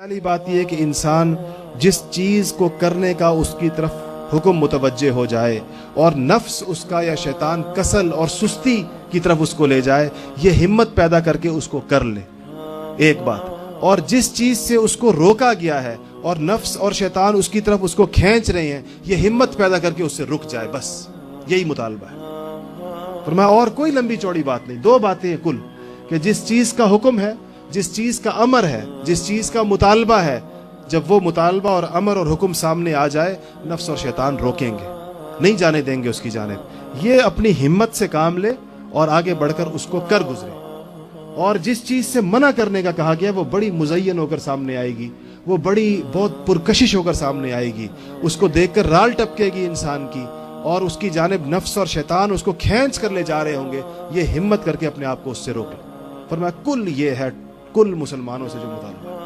پہلی بات یہ کہ انسان جس چیز کو کرنے کا اس کی طرف حکم متوجہ ہو جائے اور نفس اس کا یا شیطان کسل اور سستی کی طرف اس کو لے جائے، یہ ہمت پیدا کر کے اس کو کر لے، ایک بات۔ اور جس چیز سے اس کو روکا گیا ہے اور نفس اور شیطان اس کی طرف اس کو کھینچ رہے ہیں، یہ ہمت پیدا کر کے اس سے رک جائے، بس یہی مطالبہ ہے۔ فرمایا اور کوئی لمبی چوڑی بات نہیں، دو باتیں ہیں کل، کہ جس چیز کا حکم ہے، جس چیز کا امر ہے، جس چیز کا مطالبہ ہے، جب وہ مطالبہ اور امر اور حکم سامنے آ جائے، نفس اور شیطان روکیں گے، نہیں جانے دیں گے اس کی جانب۔ یہ اپنی ہمت سے کام لے اور آگے بڑھ کر اس کو کر گزرے۔ اور جس چیز سے منع کرنے کا کہا گیا وہ بڑی مزین ہو کر سامنے آئے گی، وہ بڑی بہت پرکشش ہو کر سامنے آئے گی، اس کو دیکھ کر رال ٹپکے گی انسان کی، اور اس کی جانب نفس اور شیطان اس کو کھینچ کر لے جا رہے ہوں گے۔ یہ ہمت کر کے اپنے آپ کو اس سے روکے۔ فرمایا کل یہ ہے، کل مسلمانوں سے جو مطالبہ ہے،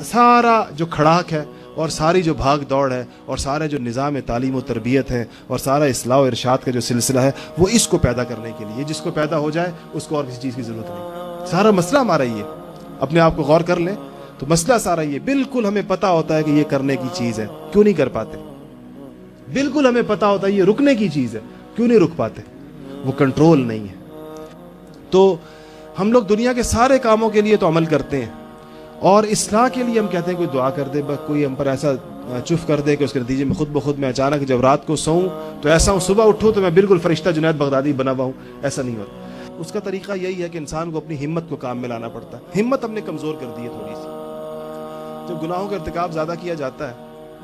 سارا جو کھڑاک ہے اور ساری جو بھاگ دوڑ ہے اور سارا جو نظام تعلیم و تربیت ہے اور سارا اصلاح و ارشاد کا جو سلسلہ ہے، وہ اس کو پیدا کرنے کے لیے، جس کو پیدا ہو جائے اس کو اور کسی چیز کی ضرورت نہیں۔ سارا مسئلہ ہمارا یہ، اپنے آپ کو غور کر لیں تو مسئلہ سارا یہ، بالکل ہمیں پتہ ہوتا ہے کہ یہ کرنے کی چیز ہے، کیوں نہیں کر پاتے؟ بالکل ہمیں پتہ ہوتا ہے یہ رکنے کی چیز ہے، کیوں نہیں رک پاتے؟ وہ کنٹرول نہیں ہے۔ تو ہم لوگ دنیا کے سارے کاموں کے لیے تو عمل کرتے ہیں، اور اصلاح کے لیے ہم کہتے ہیں کوئی دعا کر دے، بس کوئی ہم پر ایسا چف کر دے کہ اس کے نتیجے میں خود بخود میں اچانک جب رات کو سوؤں تو ایسا ہوں، صبح اٹھوں تو میں بالکل فرشتہ جنید بغدادی بنا ہوا ہوں، ایسا نہیں ہوتا۔ اس کا طریقہ یہی ہے کہ انسان کو اپنی ہمت کو کام میں لانا پڑتا ہے۔ ہمت ہم نے کمزور کر دی ہے تھوڑی سی۔ جب گناہوں کا ارتکاب زیادہ کیا جاتا ہے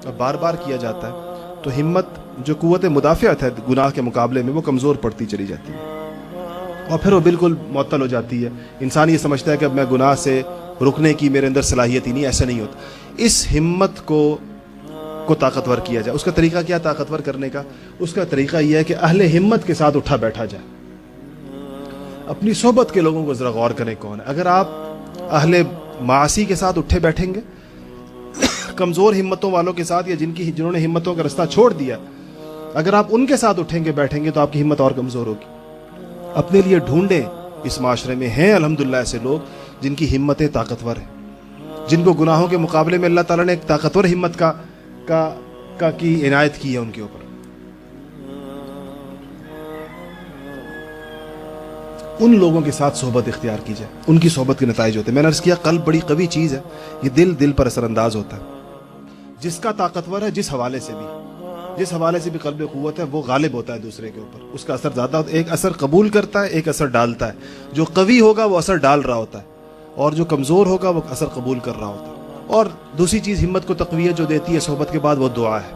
اور بار بار کیا جاتا ہے تو ہمت جو قوت مدافعت ہے گناہ کے مقابلے میں، وہ کمزور پڑتی چلی جاتی ہے اور پھر وہ بالکل معطل ہو جاتی ہے۔ انسان یہ سمجھتا ہے کہ اب میں گناہ سے رکنے کی میرے اندر صلاحیت ہی نہیں، ایسا نہیں ہوتا۔ اس ہمت کو طاقتور کیا جائے۔ اس کا طریقہ کیا طاقتور کرنے کا؟ اس کا طریقہ یہ ہے کہ اہل ہمت کے ساتھ اٹھا بیٹھا جائے۔ اپنی صحبت کے لوگوں کو ذرا غور کریں کون ہے۔ اگر آپ اہل معاصی کے ساتھ اٹھے بیٹھیں گے، کمزور ہمتوں والوں کے ساتھ، یا جنہوں نے ہمتوں کا رستہ چھوڑ دیا، اگر آپ ان کے ساتھ اٹھیں گے بیٹھیں گے تو آپ کی ہمت اور کمزور ہوگی۔ اپنے لیے ڈھونڈیں، اس معاشرے میں ہیں الحمدللہ ایسے لوگ جن کی ہمتیں طاقتور ہیں، جن کو گناہوں کے مقابلے میں اللہ تعالیٰ نے ایک طاقتور ہمت کی عنایت کی ہے ان کے اوپر۔ ان لوگوں کے ساتھ صحبت اختیار کی جائے، ان کی صحبت کے نتائج ہوتے ہیں۔ میں نے عرض کیا قلب بڑی قوی چیز ہے، یہ دل پر اثر انداز ہوتا ہے۔ جس کا طاقتور ہے، جس حوالے سے بھی قلب قوت ہے، وہ غالب ہوتا ہے دوسرے کے اوپر، اس کا اثر زیادہ ہوتا ہے۔ ایک اثر قبول کرتا ہے، ایک اثر ڈالتا ہے۔ جو قوی ہوگا وہ اثر ڈال رہا ہوتا ہے، اور جو کمزور ہوگا وہ اثر قبول کر رہا ہوتا ہے۔ اور دوسری چیز ہمت کو تقویت جو دیتی ہے صحبت کے بعد، وہ دعا ہے۔